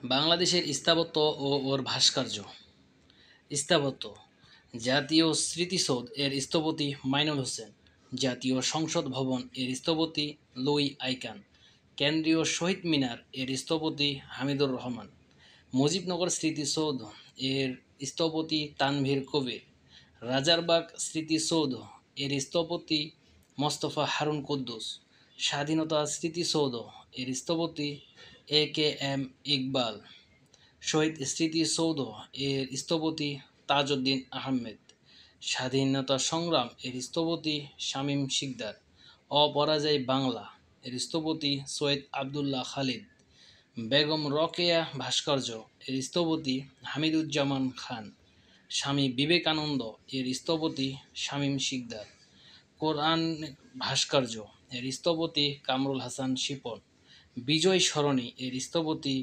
বাংলাদেশের স্থাপত্য ও ওর ভাস্কর্য। স্থাপত্য: জাতীয় স্মৃতিসৌধ এর স্থপতি মাইনুল হোসেন। জাতীয় সংসদ ভবন এর স্থপতি লুই আইকান। কেন্দ্রীয় শহীদ মিনার এর স্থপতি হামিদুর রহমান। মুজিবনগর স্মৃতিসৌধ এর স্থপতি তানভীর কবির। রাজারবাগ স্মৃতিসৌধ এর স্থপতি মোস্তফা হারুন কুদ্দুস। স্বাধীনতা স্মৃতিসৌধ এর স্থপতি এ.কে.এম. ইকবাল। শহীদ স্মৃতিসৌধ এর স্থপতি তাজউদ্দীন আহমেদ। স্বাধীনতা সংগ্রাম এর স্থপতি শামীম শিকদার। অপরাজেয় বাংলা এর স্থপতি সৈয়দ আবদুল্লাহ খালিদ। বেগম রোকেয়া ভাস্কর্য এর স্থপতি হামিদুজ্জামান খান। স্বামী বিবেকানন্দ এর স্থপতি শামীম শিকদার। কোরআন ভাস্কর্য এর স্থপতি কামরুল হাসান শিপন। বিজয় সরণি এর স্থপতি